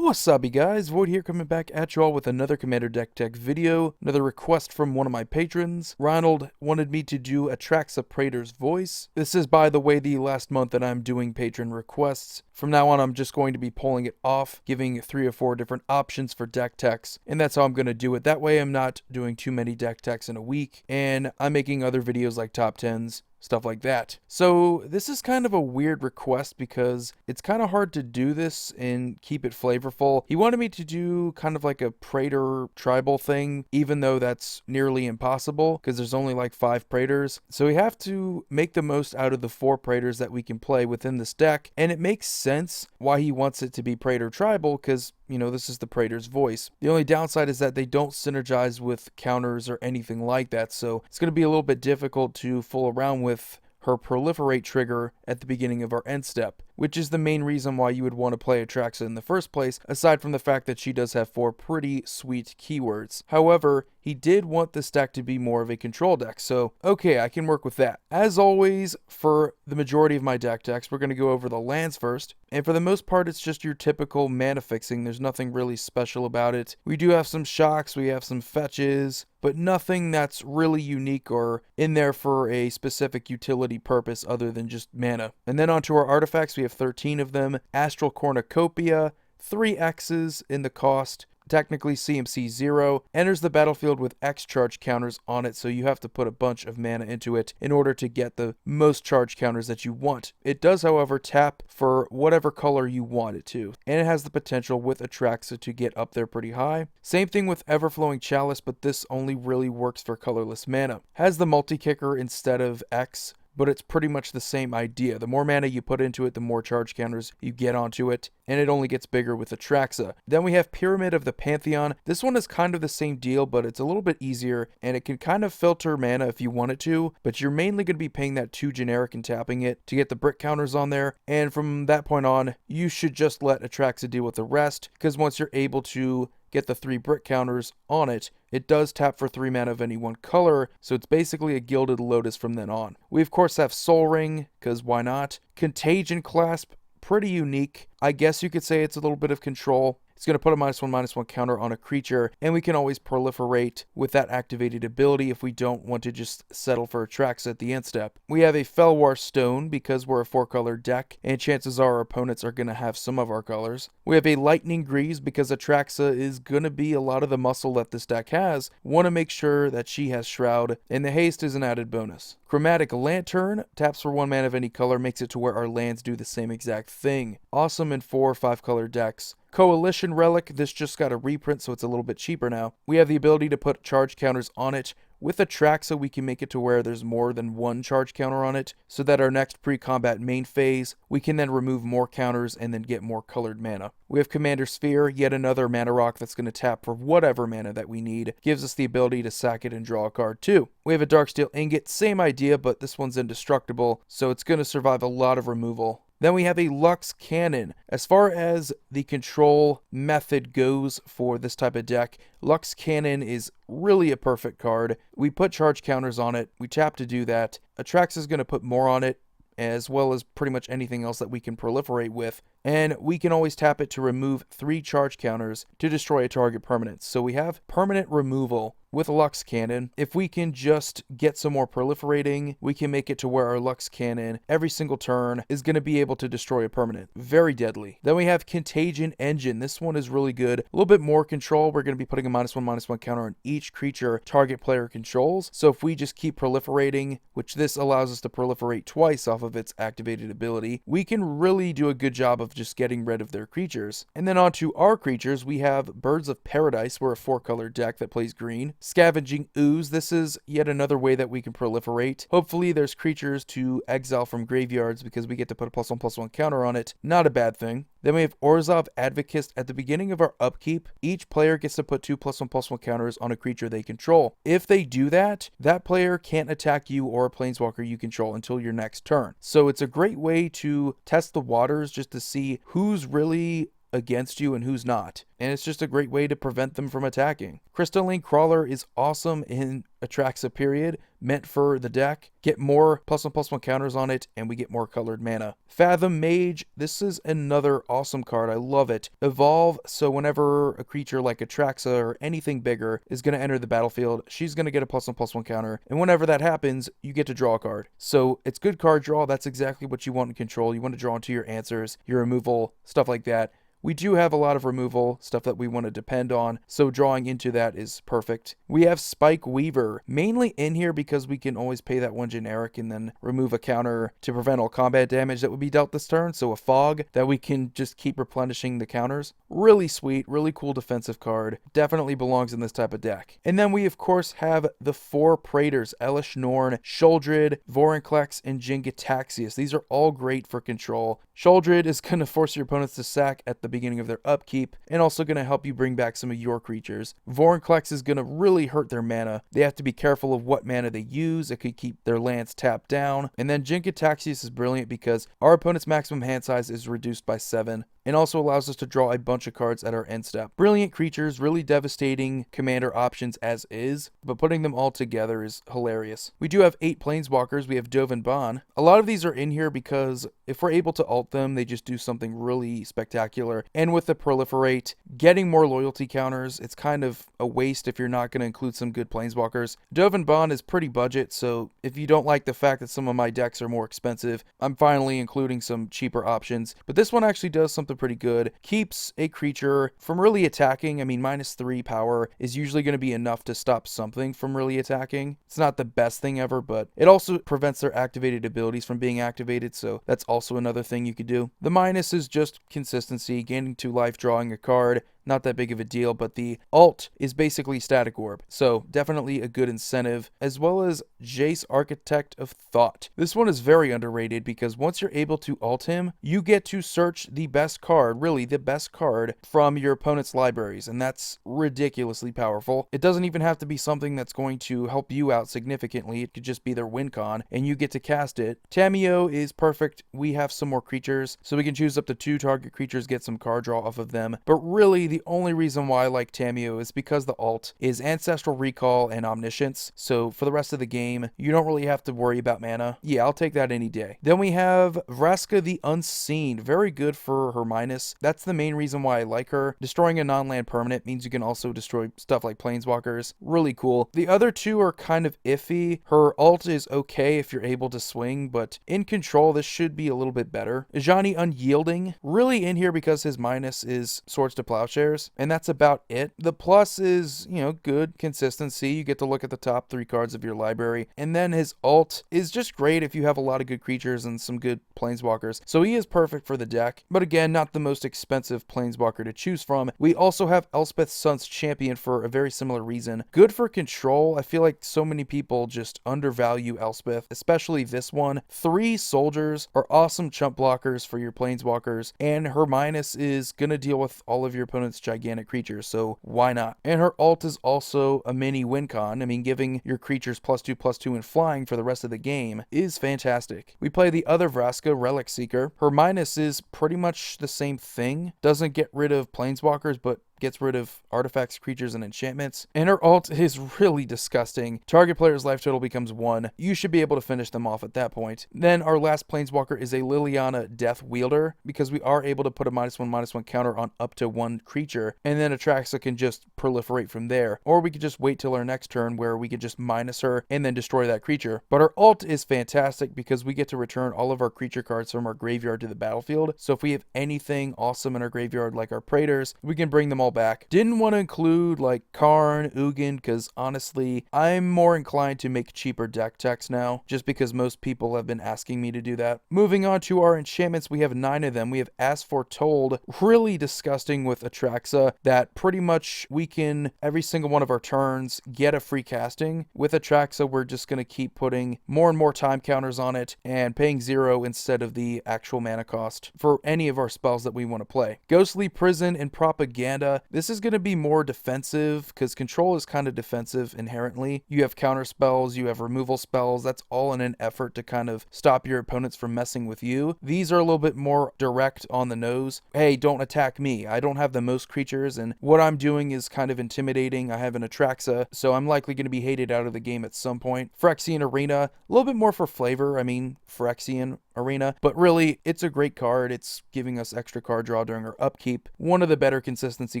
What's up, you guys? Void here, coming back at you all with another Commander Deck Tech video. Another request from one of my patrons. Ronald wanted me to do Atraxa Praetor's voice. This is, by the way, the last month that I'm doing patron requests. From now on, I'm just going to be pulling it off, giving 3 or 4 different options for deck techs, and that's how I'm going to do it. That way, I'm not doing too many deck techs in a week, and I'm making other videos like top 10s. Stuff like that. So this is kind of a weird request because it's kind of hard to do this and keep it flavorful. He wanted me to do kind of like a Praetor tribal thing, even though that's nearly impossible because there's only like 5 Praetors. So we have to make the most out of the 4 Praetors that we can play within this deck, and it makes sense why he wants it to be Praetor tribal because, you know, this is the Praetor's voice. The only downside is that they don't synergize with counters or anything like that, so it's going to be a little bit difficult to fool around with her proliferate trigger at the beginning of our end step, which is the main reason why you would want to play Atraxa in the first place, aside from the fact that she does have 4 pretty sweet keywords. However, he did want this deck to be more of a control deck, so okay, I can work with that. As always, for the majority of my deck techs, we're going to go over the lands first, and for the most part, it's just your typical mana fixing. There's nothing really special about it. We do have some shocks, we have some fetches, but nothing that's really unique or in there for a specific utility purpose other than just mana. And then onto our artifacts, we have 13 of them. Astral Cornucopia, 3 X's in the cost. Technically CMC 0, enters the battlefield with X charge counters on it, so you have to put a bunch of mana into it in order to get the most charge counters that you want. It does, however, tap for whatever color you want it to, and it has the potential with Atraxa to get up there pretty high. Same thing with Everflowing Chalice, but this only really works for colorless mana. Has the multi-kicker instead of X, but it's pretty much the same idea. The more mana you put into it, the more charge counters you get onto it, and it only gets bigger with Atraxa. Then we have Pyramid of the Pantheon. This one is kind of the same deal, but it's a little bit easier, and it can kind of filter mana if you want it to, but you're mainly going to be paying that 2 generic and tapping it to get the brick counters on there, and from that point on, you should just let Atraxa deal with the rest, because once you're able to get the 3 brick counters on it, it does tap for 3 mana of any one color, so it's basically a Gilded Lotus from then on. We of course have Soul Ring, because why not? Contagion Clasp, pretty unique. I guess you could say it's a little bit of control. It's going to put a -1/-1 counter on a creature, and we can always proliferate with that activated ability if we don't want to just settle for Atraxa at the end step. We have a Felwar Stone because we're a 4-color deck, and chances are our opponents are going to have some of our colors. We have a Lightning Greaves because Atraxa is going to be a lot of the muscle that this deck has. Want to make sure that she has Shroud, and the haste is an added bonus. Chromatic Lantern taps for 1 mana of any color, makes it to where our lands do the same exact thing. Awesome in 4 or 5-color decks. Coalition Relic, this just got a reprint, so it's a little bit cheaper now. We have the ability to put charge counters on it. With Atraxa, we can make it to where there's more than 1 charge counter on it, so that our next pre-combat main phase, we can then remove more counters and then get more colored mana. We have Commander Sphere, yet another mana rock that's going to tap for whatever mana that we need. Gives us the ability to sack it and draw a card too. We have a Darksteel Ingot, same idea, but this one's indestructible, so it's going to survive a lot of removal. Then we have a Lux Cannon. As far as the control method goes for this type of deck, Lux Cannon is really a perfect card. We put charge counters on it. We tap to do that. Atraxa is going to put more on it, as well as pretty much anything else that we can proliferate with. And we can always tap it to remove 3 charge counters to destroy a target permanent. So we have permanent removal with a Lux Cannon. If we can just get some more proliferating, we can make it to where our Lux Cannon every single turn is going to be able to destroy a permanent. Very deadly. Then we have Contagion Engine. This one is really good. A little bit more control. We're going to be putting a -1/-1 counter on each creature target player controls. So if we just keep proliferating, which this allows us to proliferate twice off of its activated ability, we can really do a good job of just getting rid of their creatures. And then onto our creatures, we have Birds of Paradise. We're a 4-color deck that plays green. Scavenging Ooze, this is yet another way that we can proliferate. Hopefully there's creatures to exile from graveyards because we get to put a +1/+1 counter on it. Not a bad thing. Then we have Orzhov Advocist. At the beginning of our upkeep, each player gets to put 2 +1/+1 counters on a creature they control. If they do that, that player can't attack you or a planeswalker you control until your next turn. So it's a great way to test the waters just to see who's really against you and who's not. And it's just a great way to prevent them from attacking. Crystalline Crawler is awesome in Atraxa period, meant for the deck. Get more +1/+1 counters on it, and we get more colored mana. Fathom Mage, this is another awesome card. I love it. Evolve, so whenever a creature like Atraxa or anything bigger is going to enter the battlefield, she's going to get a +1/+1 counter, and whenever that happens, you get to draw a card. So it's good card draw. That's exactly what you want in control. You want to draw into your answers, your removal, stuff like that. We do have a lot of removal, stuff that we want to depend on, so drawing into that is perfect. We have Spike Weaver, mainly in here because we can always pay that one generic and then remove a counter to prevent all combat damage that would be dealt this turn, so a fog that we can just keep replenishing the counters. Really sweet, really cool defensive card. Definitely belongs in this type of deck. And then we, of course, have the 4 Praetors, Elish Norn, Sheoldred, Vorinclex, and Jin-Gitaxias. These are all great for control. Sheoldred is going to force your opponents to sack at the beginning of their upkeep, and also going to help you bring back some of your creatures. Vorinclex is going to really hurt their mana. They have to be careful of what mana they use. It could keep their lands tapped down. And then Jin-Gitaxias is brilliant because our opponent's maximum hand size is reduced by 7. And also allows us to draw a bunch of cards at our end step. Brilliant creatures, really devastating commander options as is, but putting them all together is hilarious. We do have 8 Planeswalkers. We have Dovin Baan. A lot of these are in here because if we're able to ult them, they just do something really spectacular. And with the proliferate, getting more loyalty counters, it's kind of a waste if you're not going to include some good Planeswalkers. Dovin Baan is pretty budget, so if you don't like the fact that some of my decks are more expensive, I'm finally including some cheaper options. But this one actually does something pretty good. Keeps a creature from really attacking. I mean, -3 power is usually going to be enough to stop something from really attacking. It's not the best thing ever, but it also prevents their activated abilities from being activated, so that's also another thing you could do. The minus is just consistency, gaining 2 life, drawing a card. Not that big of a deal, but the ult is basically Static Orb, so definitely a good incentive, as well as Jace, Architect of Thought. This one is very underrated because once you're able to ult him, you get to search the best card, really the best card, from your opponent's libraries, and that's ridiculously powerful. It doesn't even have to be something that's going to help you out significantly. It could just be their win con, and you get to cast it. Tamiyo is perfect. We have some more creatures, so we can choose up to 2 target creatures, get some card draw off of them, but really the only reason why I like Tamiyo is because the ult is Ancestral Recall and Omniscience, so for the rest of the game, you don't really have to worry about mana. Yeah, I'll take that any day. Then we have Vraska the Unseen, very good for her minus. That's the main reason why I like her. Destroying a non-land permanent means you can also destroy stuff like Planeswalkers. Really cool. The other 2 are kind of iffy. Her ult is okay if you're able to swing, but in control, this should be a little bit better. Ajani Unyielding, really in here because his minus is Swords to Plowshares, and that's about it. The plus is, good consistency. You get to look at the top 3 cards of your library, and then his ult is just great if you have a lot of good creatures and some good Planeswalkers. So he is perfect for the deck, but again, not the most expensive Planeswalker to choose from. We also have Elspeth Sun's Champion for a very similar reason. Good for control. I feel like so many people just undervalue Elspeth, especially this one. 3 soldiers are awesome chump blockers for your Planeswalkers, and her minus is gonna deal with all of your opponent's gigantic creatures, so why not? And her ult is also a mini win con. I mean, giving your creatures +2/+2 and flying for the rest of the game is fantastic. We play the other Vraska, Relic Seeker. Her minus is pretty much the same thing. Doesn't get rid of Planeswalkers, but gets rid of artifacts, creatures, and enchantments. And her ult is really disgusting. Target player's life total becomes 1. You should be able to finish them off at that point. Then our last Planeswalker is a Liliana Death Wielder, because we are able to put a -1/-1 counter on up to 1 creature, and then Atraxa can just proliferate from there. Or we could just wait till our next turn where we could just minus her and then destroy that creature. But our ult is fantastic because we get to return all of our creature cards from our graveyard to the battlefield. So if we have anything awesome in our graveyard like our Praetors, we can bring them all back. Didn't want to include like Karn, Ugin, because honestly, I'm more inclined to make cheaper deck techs now, just because most people have been asking me to do that. Moving on to our enchantments, we have 9 of them. We have As Foretold, really disgusting with Atraxa, that pretty much we can, every single one of our turns, get a free casting. With Atraxa, we're just going to keep putting more and more time counters on it, and paying 0 instead of the actual mana cost for any of our spells that we want to play. Ghostly Prison and Propaganda, Arena. This is going to be more defensive because control is kind of defensive inherently. You have counter spells, you have removal spells. That's all in an effort to kind of stop your opponents from messing with you. These are a little bit more direct on the nose. Hey, don't attack me. I don't have the most creatures, and what I'm doing is kind of intimidating. I have an Atraxa, so I'm likely going to be hated out of the game at some point. Phyrexian Arena, a little bit more for flavor. I mean, Phyrexian Arena, but really, it's a great card. It's giving us extra card draw during our upkeep. One of the better consistency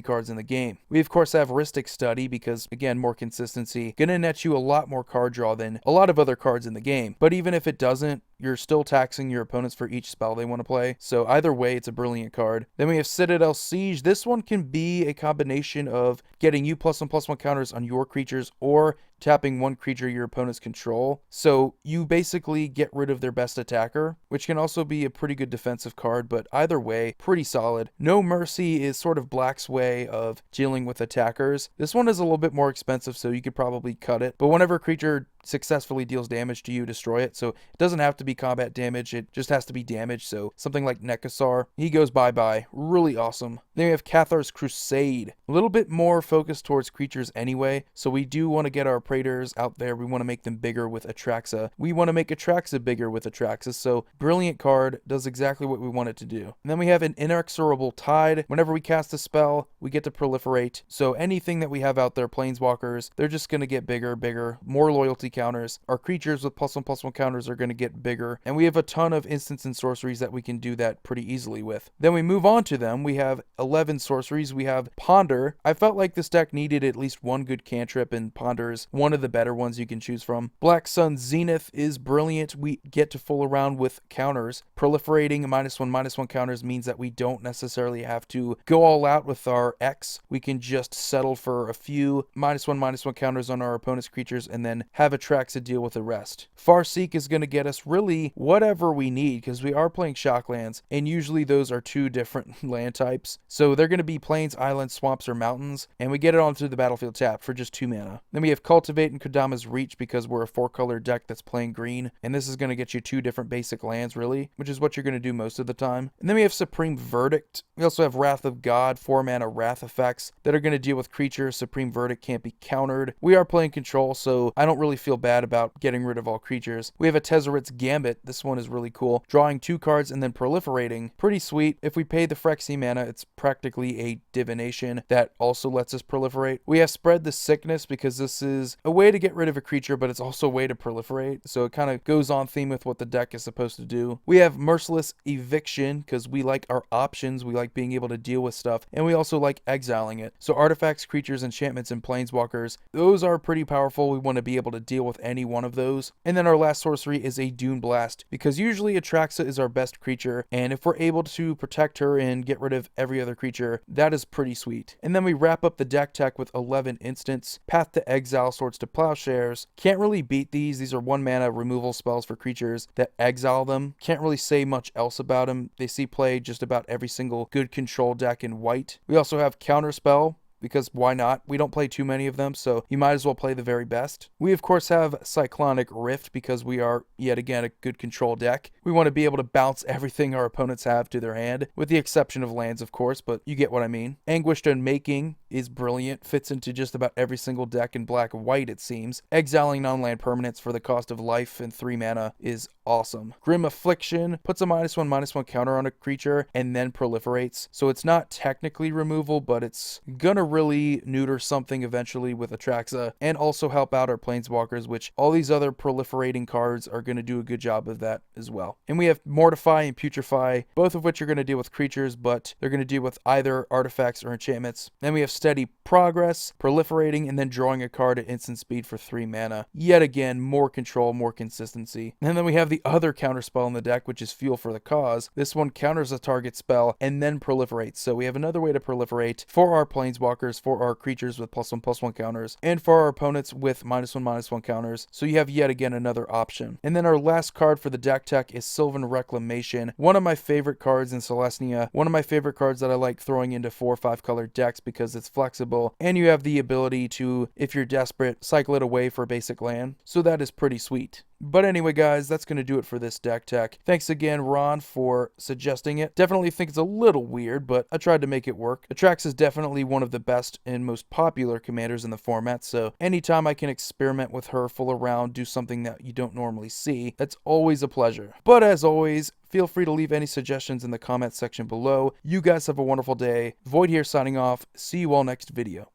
cards in the game. We, of course, have Rhystic Study because, again, more consistency. Gonna net you a lot more card draw than a lot of other cards in the game. But even if it doesn't, you're still taxing your opponents for each spell they want to play. So either way, it's a brilliant card. Then we have Citadel Siege. This one can be a combination of getting you +1/+1 counters on your creatures or tapping one creature your opponents control. So you basically get rid of their best attacker, which can also be a pretty good defensive card, but either way, pretty solid. No Mercy is sort of Black's way of dealing with attackers. This one is a little bit more expensive, so you could probably cut it. But whenever a creature successfully deals damage to you, destroy it. So it doesn't have to be combat damage, it just has to be damage. So something like Nekasar, he goes bye-bye. Really awesome. Then we have Cathar's Crusade. A little bit more focused towards creatures anyway, so we do want to get our Praetors out there. We want to make them bigger with Atraxa. We want to make Atraxa bigger with Atraxa, so brilliant card, does exactly what we want it to do. And then we have an Inexorable Tide. Whenever we cast a spell, we get to proliferate. So anything that we have out there, Planeswalkers, they're just going to get bigger, more loyalty counters. Our creatures with +1/+1 counters are going to get bigger, and we have a ton of instants and sorceries that we can do that pretty easily with. Then we move on to them. We have 11 sorceries. We have Ponder. I felt like this deck needed at least one good cantrip, and Ponder is one of the better ones you can choose from. Black Sun Zenith is brilliant. We get to fool around with counters. Proliferating -1/-1 counters means that we don't necessarily have to go all out with our X. We can just settle for a few -1/-1 counters on our opponent's creatures and then have Atraxa deal with the rest. Farseek is going to get us really whatever we need because we are playing Shocklands, and usually those are two different land types. So they're going to be plains, islands, swamps, or mountains, and we get it onto the battlefield tap for just 2 mana. Then we have Cultivate and Kodama's Reach because we're a 4-color deck that's playing green, and this is going to get you 2 different basic lands, really, which is what you're going to do most of the time. And then we have Supreme Verdict. We also have Wrath of God, 4-mana Wrath effects that are going to deal with creatures. Supreme Verdict can't be countered. We are playing control, so I don't really feel bad about getting rid of all creatures. We have a Tezzeret's Gambit. This one is really cool. Drawing 2 cards and then proliferating. Pretty sweet. If we pay the Phyrexia mana, it's practically a divination that also lets us proliferate. We have Spread the Sickness because this is a way to get rid of a creature, but it's also a way to proliferate. So it kind of goes on theme with what the deck is supposed to do. We have Merciless Eviction because we like our options. We like being able to deal with stuff, and we also like exiling it. So artifacts, creatures, enchantments, and planeswalkers, those are pretty powerful. We want to be able to deal with any one of those. And then our last sorcery is a Dune Blast because usually Atraxa is our best creature, and if we're able to protect her and get rid of every other creature, that is pretty sweet. And then we wrap up the deck tech with 11 instants. Path to Exile, Swords to Plowshares. Can't really beat these. These are 1-mana removal spells for creatures that exile them. Can't really say much else about them. They see play just about every single good control deck in white. We also have Counterspell, because why not? We don't play too many of them, so you might as well play the very best. We, of course, have Cyclonic Rift because we are, yet again, a good control deck. We want to be able to bounce everything our opponents have to their hand, with the exception of lands, of course, but you get what I mean. Anguished Unmaking is brilliant, fits into just about every single deck in black and white, it seems. Exiling non-land permanents for the cost of life and 3 mana is awesome. Grim Affliction puts a -1/-1 counter on a creature and then proliferates, so it's not technically removal, but it's gonna really neuter something eventually with Atraxa and also help out our planeswalkers, which all these other proliferating cards are going to do a good job of that as well. And we have Mortify and Putrefy, both of which are going to deal with creatures, but they're going to deal with either artifacts or enchantments. Then we have Steady Progress, proliferating, and then drawing a card at instant speed for 3 mana. Yet again, more control, more consistency. And then we have the other counter spell in the deck, which is Fuel for the Cause. This one counters a target spell and then proliferates. So we have another way to proliferate for our planeswalkers, for our creatures with +1/+1 counters, and for our opponents with -1/-1 counters. So you have yet again another option. And then our last card for the deck tech is Sylvan Reclamation. One of my favorite cards in Celestia. One of my favorite cards that I like throwing into 4 or 5 color decks because it's flexible, and you have the ability to, if you're desperate, cycle it away for a basic land. So that is pretty sweet. But anyway, guys, that's going to do it for this deck tech. Thanks again, Ron, for suggesting it. Definitely think it's a little weird, but I tried to make it work. Atraxa is definitely one of the best and most popular commanders in the format, so anytime I can experiment with her, fool around, do something that you don't normally see, that's always a pleasure. But as always, feel free to leave any suggestions in the comments section below. You guys have a wonderful day. Void here signing off. See you all next video.